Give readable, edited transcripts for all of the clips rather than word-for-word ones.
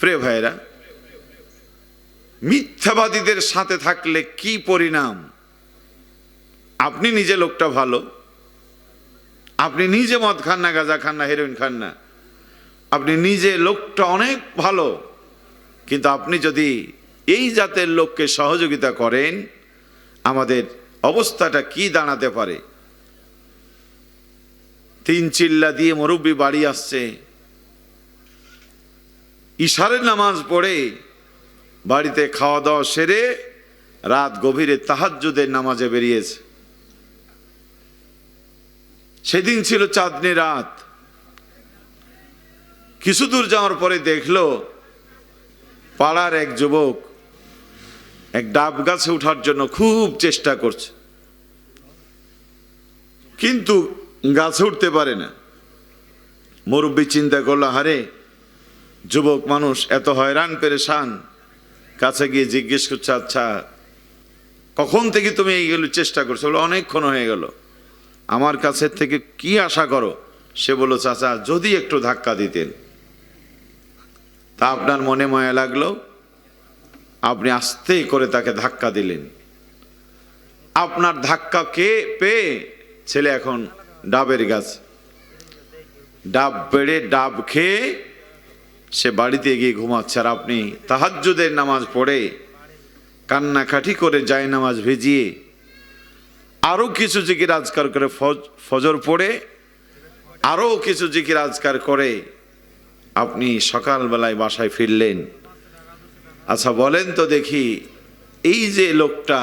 প্রিয় ভাইরা, মিথ্যাবাদীদের সাথে থাকলে কি পরিণাম? আপনি নিজে লোকটা ভালো, আপনি নিজে মদ খান না, গাঁজা খান না, হেরোইন খান না, আপনি নিজে লোকটা অনেক ভালো, কিন্তু আপনি যদি এই জাতের লোককে সহযোগিতা করেন, আমাদের অবস্থাটা কি দাঁড়াতে পারে? 3 চিল্লা দিয়ে মুরব্বি বাড়ি আসছে, ইশারের নামাজ পড়ে বাড়িতে খাওয়া দাওয়া সেরে রাত গভীরে তাহাজ্জুদের নামাজে বেরিয়েছে। সেদিন ছিল চাঁদনি রাত। কিছু দূর যাওয়ার পরে দেখলো পাড়ার এক যুবক এক ডাব গাছে ওঠার জন্য খুব চেষ্টা করছে, কিন্তু গাছে উঠতে পারে না। মুরব্বি চিন্তা করলো, হারে যুবক মানুষ এত হয়রান পেরেশান। কাছে গিয়ে জিজ্ঞেস করছে, আচ্ছা কখন থেকে তুমি এইগুলো চেষ্টা করছো? বলে, অনেকক্ষণ হয়ে গেল। আমার কাছে থেকে কি আশা করো? সে বলল, চাচা যদি একটু ধাক্কা দিতেন। তা আপনার মনে মায়া লাগলো, আপনি আস্তে করে তাকে ধাক্কা দিলেন। আপনার ধাক্কা পেয়ে ছেলে এখন ডাবের গাছ, ডাব পেড়ে ডাব খেয়ে সে বাড়িতে গিয়ে ঘুমাচ্ছে। আর আপনি তাহাজ্জুদের নামাজ পড়ে কান্নাকাটি করে যায় নামাজ ভিজিয়ে আরো কিছু জিকির আজকার করে ফজর পড়ে আরো কিছু জিকির আজকার করে আপনি সকালবেলায় বাসায় ফিরলেন। আচ্ছা বলেন তো দেখি, এই যে লোকটা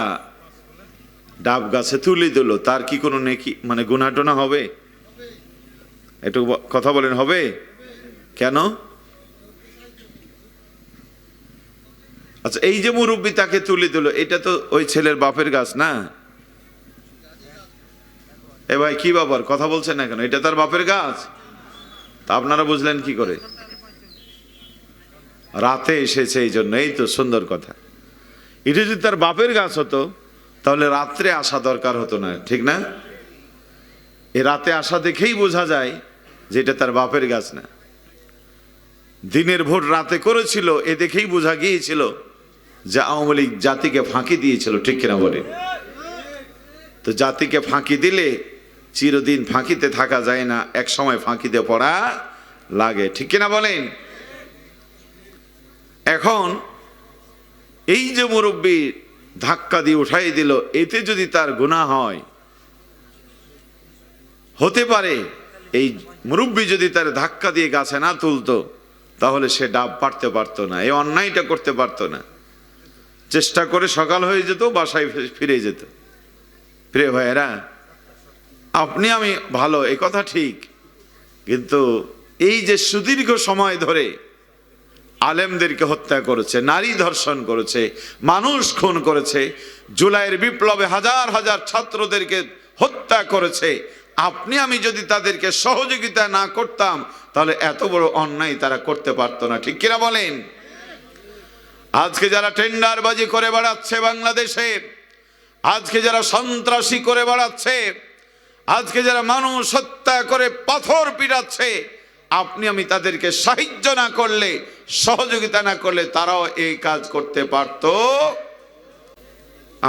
ডাব গাছে তুলে দিল, তার কি কোনো নেকি মানে গুনাহটনা হবে? একটু কথা বলেন, হবে? কেন? আচ্ছা এই যে মুরব্বি তাকে তুলে দিল, এটা তো ওই ছেলের বাপের গাছ না? এ ভাই কি বাবার কথা বলছেন না কেন? এটা তার বাপের গাছ। তা আপনারা বুঝলেন কি করে? রাতে এসেছে এই জন্য। এই তো সুন্দর কথা। এটা যদি তার বাপের গাছ হতো তাহলে রাত্রে আসা দরকার হতো না, ঠিক না? এ রাতে আসা দেখেই বোঝা যায় যে এটা তার বাপের গাছ না। দিনের ভোট রাতে করেছিল, এ দেখেই বোঝা গিয়েছিল যে আওয়ামী লীগ জাতিকে ফাঁকি দিয়েছিল, ঠিক কিনা বলেন? তো জাতিকে ফাঁকি দিলে চিরদিন ফাঁকিতে থাকা যায় না, এক সময় ফাঁকিতে পড়া লাগে, ঠিক কিনা বলেন? এখন এই যে মুরব্বী ধাক্কা দিয়ে উঠাই দিল, এতে যদি তার গুনাহ হয়, হতে পারে এই মুরব্বী যদি তার ধাক্কা দিয়ে গাছে না তুলতো তাহলে সে ডাব পাড়তে পারতো না, এই অন্যায়টা করতে পারতো না। চেষ্টা করে সকাল হয়ে যেত, বাসায় ফিরে যেত। প্রিয় ভাইয়েরা, আপনি আমি ভালো, এই কথা ঠিক, কিন্তু এই যে সুদীর্ঘ সময় ধরে আলেমদেরকে হত্যা করেছে, নারী ধর্ষণ করেছে, মানুষ খুন করেছে, জুলাইয়ের বিপ্লবে হাজার হাজার ছাত্রদেরকে হত্যা করেছে, আপনি আমি যদি তাদেরকে সহযোগিতা না করতাম তাহলে এত বড় অন্যায় তারা করতে পারতো না, ঠিক কিনা বলেন? আজকে যারা টেন্ডারবাজি করে বেড়াচ্ছে বাংলাদেশে, আজকে যারা সন্ত্রাসী করে বেড়াচ্ছে, আজকে যারা মানুষ হত্যা করে পাথর পিটাচ্ছে, আপনি আমি তাদেরকে সাহায্য না করলে, সহযোগিতা না করলে তারাও এই কাজ করতে পারত।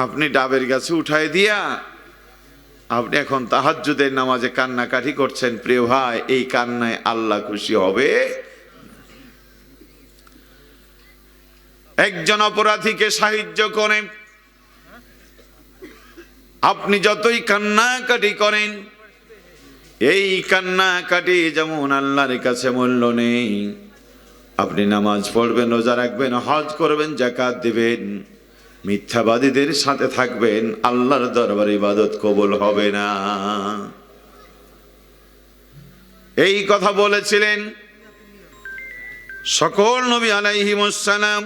আপনি ডাবের গাছে উঠায় দিয়া আপনি এখন তাহাজ্জুদের নামাজে কান্নাকাটি করছেন। প্রিয় ভাই, এই কান্নায় আল্লাহ খুশি হবে? একজন অপরাধীকে সাহায্য করে আপনি যতই কান্নাকাটি করেন, এই কান্নাকাটি যেমন আল্লাহর কাছে মূল্য নেই। আপনি নামাজ পড়বেন, রোজা রাখবেন, হজ করবেন, যাকাত দিবেন, মিথ্যাবাদীদের সাথে থাকবেন, আল্লাহর দরবারে ইবাদত কবুল হবে না। এই কথা বলেছিলেন সকল নবী আলাইহিমুস সালাম।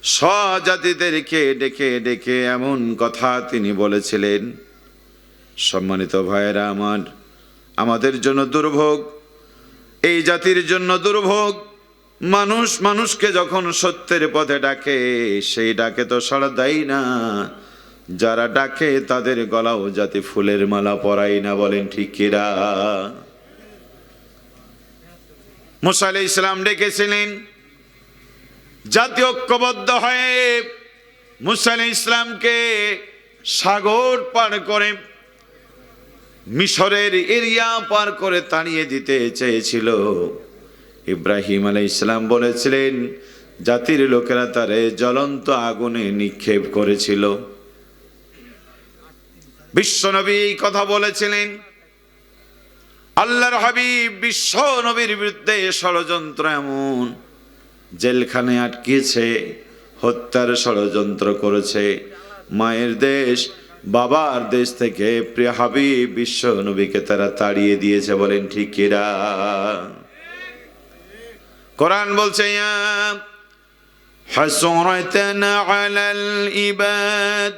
স্বজাতিদেরকে ডেকে ডেকে এমন কথা তিনি বলেছিলেন। সম্মানিত ভাইয়েরা আমার, আমাদের জন্য দুর্ভোগ, এই জাতির জন্য দুর্ভোগ। মানুষ মানুষকে যখন সত্যের পথে ডাকে, সেই ডাকে তো সাড়া দেয় না। যারা ডাকে তাদের গলাও যাতে ফুলের মালা পরাই না, বলেন ঠিক কিনা? মুসা আলাইহিস সালাম ডেকেছিলেন, জাতি ঐক্যবদ্ধ হয়ে মুসা আলাইহিস ইসলামকে সাগর পার করে মিশরের এরিয়া পার করে তাড়িয়ে দিতে চেয়েছিল। ইব্রাহিম আলাইহিস সালাম বলেছিলেন, জাতির লোকেরা তারে জ্বলন্ত আগুনে নিক্ষেপ করেছিল। বিশ্বনবী এই কথা বলেছিলেন। আল্লাহর হাবিব বিশ্ব নবীর বিরুদ্ধে ষড়যন্ত্র, এমন জেলখানে আটকিয়েছে, হত্যার ষড়যন্ত্র করেছে। মায়ের দেশ, বাবার দেশ থেকে প্রিয় হাবিব বিশ্ব নবীকে তারা তাড়িয়ে দিয়েছে। বলেন ঠিক কিনা? কোরআন বলছে, ইয়া হাসরাতান আলাল ইবাদ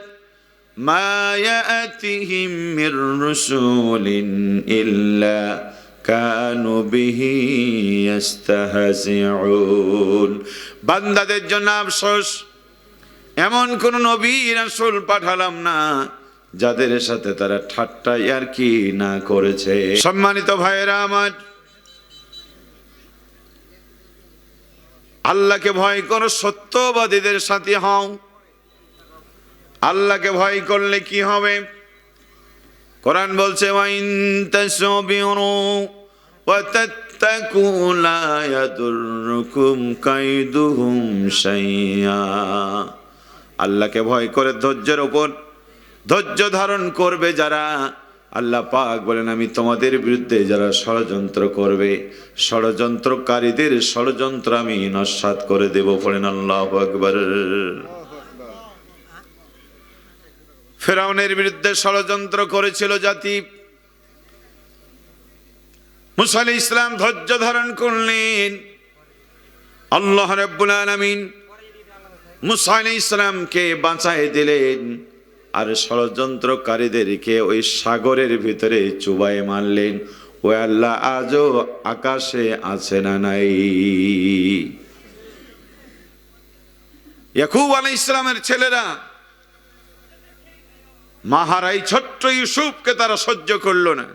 মা ইয়াতিহিম মির রাসূলিন ইল্লা কানু বিহি ইস্তাহজিউন। বান্দাদের জন্য আফসোস, এমন কোন নবী রাসূল পাঠালাম না যাদের সাথে তারা ঠাট্টা ইয়ারকি না করেছে। সম্মানিত ভাইয়েরা আমার, আল্লাহকে ভয় করো, সত্যবাদীদের সাথে হও। আল্লাহকে ভয় করলে কি হবে? কোরআন বলছে, ওয়াইন তাসবিরু ওয়া তাত্তাকু লা ইয়াদুররুকুম কাইদুহুম শাইআ। আল্লাহকে ভয় করে ধৈর্যের উপর ধৈর্য ধারণ করবে যারা, আল্লাহ পাক বলেন, আমি তোমাদের বিরুদ্ধে যারা ষড়যন্ত্র করবে, ষড়যন্ত্রকারীদের ষড়যন্ত্র আমি নস্যাৎ করে দেব। পড়েন আল্লাহু আকবার। ফেরাউনের বিরুদ্ধে ষড়যন্ত্র করেছিল জাতি। মুসা আলাইহিস সালাম ধৈর্য ধারণ করলেন। আল্লাহ রাব্বুল আলামিন মুসা আলাইহিস সালামকে বাঁচায় দিলেন, আর ষড়যন্ত্রকারীদেরকে ওই সাগরের ভিতরে চুবাই মারলেন। ও আল্লাহ আজও আকাশে আছে না নাই? ইয়াকুব আলাইহিস সালামের ছেলেরা মাহারাই ছোট্ট ইউসুফকে তারা সহ্য করলো না।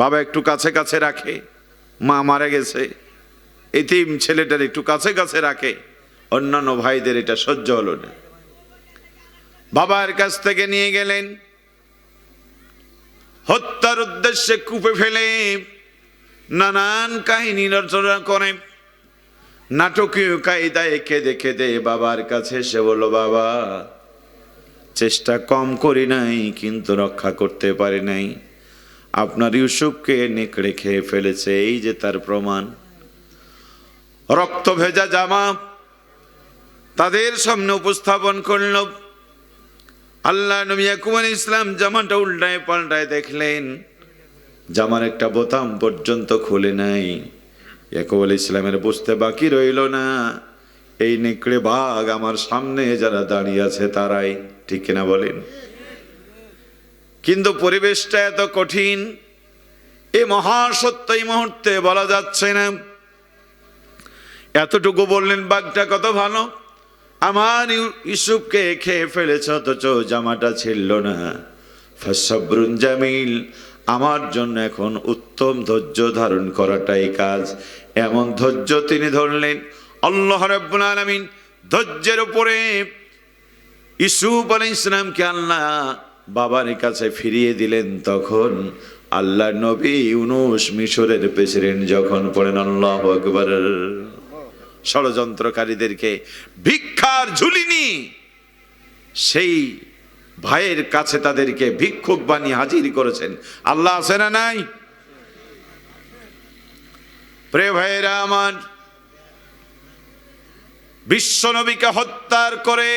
বাবা একটু কাছে কাছে রাখে, মা মারা গেছে, এতিম ছেলেটার একটু কাছে কাছে রাখে, অন্যান্য ভাইদের এটা সহ্য হলো না। বাবার কাছ থেকে নিয়ে গেলেন, হত্যার উদ্দেশ্যে কূপে ফেলে নানান কাহিনী রচনা করে, নাটকীয় কায়দায় কেঁদে কেঁদে বাবার কাছে এসে বলল, বাবা চেষ্টা কম করি নাই, কিন্তু রক্ষা করতে পারি নাই। আপনার ইউসুফকে নেকড়ে খেয়ে ফেলেছে, এই যে তার প্রমাণ। রক্ত ভেজা জামা তাদের সামনে উপস্থাপন করল। আল্লাহ নবী ইয়াকুব আলাইহিস সালাম জামাটা উল্টায় পাল্টায় দেখলেন, জামার একটা বোতাম পর্যন্ত খুলে নাই। ইয়াকুব আলাইহিস সালামের বুঝতে বাকি রইল না, এই নেকড়ে বাঘ আমার সামনে যারা দাঁড়িয়ে আছে তারাই। ঠিক কিনা বলেন? কিন্তু পরিবেশটা এত কঠিন, এ মহাসত্য এই মুহূর্তে বলা যাচ্ছে না। এতটুকু বললেন, বাঘটা কত ভালো, আমার ইউসুফকে খেয়ে ফেলেছে, অথচ জামাটা ছিড়ল না। ফাসাবরুন জামিল, আমার জন্য এখন উত্তম ধৈর্য ধারণ করাটাই কাজ। এমন ধৈর্য তিনি ধরলেন। আল্লাহ রাব্বুল আলামিন ধৈর্যের উপরে ইউসুফ আলাইহিস সালামকে আল্লাহ বাবার কাছে ফিরিয়ে দিলেন। তখন আল্লাহ নবী ইউনুস মিশরের প্রেসিডেন্ট যখন, পড়েন আল্লাহু আকবার। ষড়যন্ত্রকারীদেরকে ভিক্ষার ঝুলিনি, সেই ভাইয়ের কাছে তাদেরকে ভিক্ষুক বানিয়ে হাজির করেছেন। আল্লাহ আছে না নাই? প্রিয় ভাইয়েরা আমার, বিশ্ব নবীকে হত্যার করে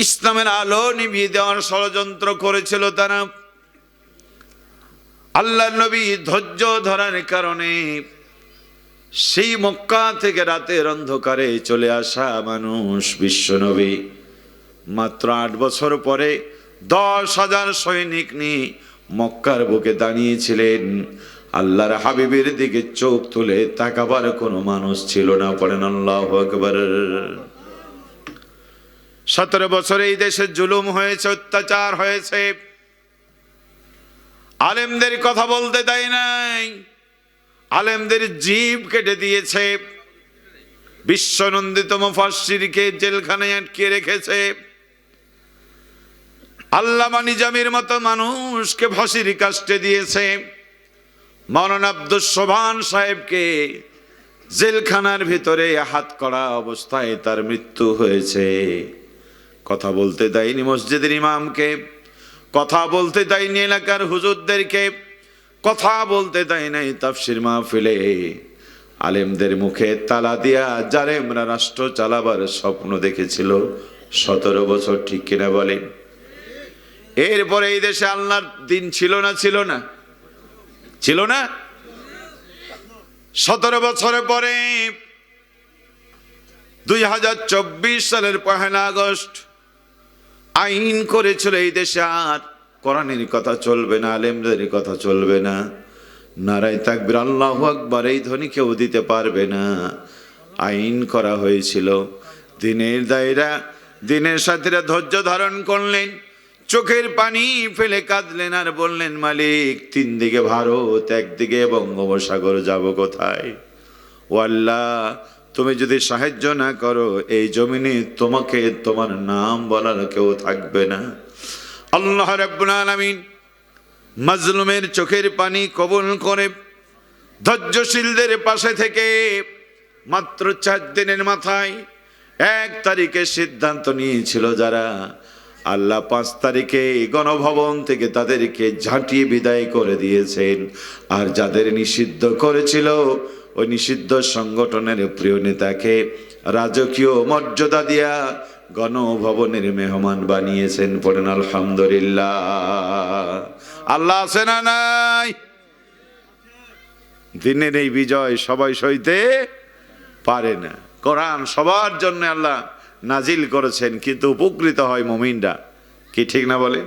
ইসলামের আলো নিভিয়ে দেওয়ার ষড়যন্ত্র করেছিল তারা। আল্লাহ নবী ধৈর্য ধরার কারণে সেই মক্কা থেকে রাতের অন্ধকারে চলে আসা মানুষ বিশ্ব নবী মাত্র 8 বছর পরে 10,000 সৈনিক নিয়ে মক্কার বুকে দাঁড়িয়েছিলেন। আল্লাহর হাবিবের দিকে চোখ তুলে তাকাবার কোনো মানুষ ছিল না। পড়েন আল্লাহু আকবার। 17 বছরে এই দেশে জুলুম হয়েছে, অত্যাচার হয়েছে, আলেমদের কথা বলতে দেয় নাই, আলেমদের জিভ কেটে দিয়েছে, বিশ্বনন্দিত মুফাসসিরকে জেলখানায় আটকে রেখেছে, আল্লামা নিজামীর মতো মানুষকে ফাঁসির কাস্টে দিয়েছে, মাওলানা আব্দুস সোবহান সাহেবকে জেলখানার ভিতরে হাত করা অবস্থায় তার মৃত্যু হয়েছে। কথা বলতে দেয়নি মসজিদের ইমামকে, কথা বলতে দেয়নি এলাকার হুজুরদেরকে, কথা বলতে দেয় নাই তাফসীর মাহফিলে। আলেমদের মুখে তালা দিয়া জালেমরা রাষ্ট্র চালাবার স্বপ্ন দেখেছিল 17 বছর, ঠিক কিনা বলেন? এরপরে এই দেশে আল্লাহর দিন ছিল না? ছিল না? ছিল না? 17 বছরের পরে 2024 সালের 1 আগস্ট আইন করেছিল এই দেশে আর কোরআনের কথা চলবে না, আলেমদের কথা চলবে না, নারায়ে তাকবীর আল্লাহু আকবার এই ধ্বনি কেউ দিতে পারবে না। আইন করা হয়েছিল। দিনের দায়রা, দিনের সাথীরা ধৈর্য ধারণ করলেন, চোখের পানি ফেলে কাঁদলেন আর বললেন, মালিক 3 দিকে ভারত, একদিকে বঙ্গোপসাগর, যাব কোথায়? ও আল্লাহ, তুমি যদি সাহায্য না করো এই জমিনে তোমাকে, তোমার নাম বলার কেউ থাকবে না। আল্লাহ রাব্বুল আলামিন মাজলুমের চোখের পানি কবুল করে ধৈর্যশীলদের পাশে থেকে মাত্র 4 দিনের মাথায় 1 তারিখে সিদ্ধান্ত নিয়েছিল যারা, আল্লাহ 5 তারিখে গণভবন থেকে তাদেরকে ঝাঁটিয়ে বিদায় করে দিয়েছেন। আর যাদের নিষিদ্ধ করেছিল ওই নিষিদ্ধ সংগঠনের প্রিয় নেতাকে রাজকীয় মর্যাদা দিয়া গণভবনের মেহমান বানিয়েছেন। পড়েন আলহামদুলিল্লাহ। আল্লাহ আছে না নাই? দিনের এই বিজয় সবাই সইতে পারে না। কোরআন সবার জন্য আল্লাহ নাজিল করেছেন, কিন্তু উপকৃত হয় মুমিনরা, কি ঠিক না বলেন?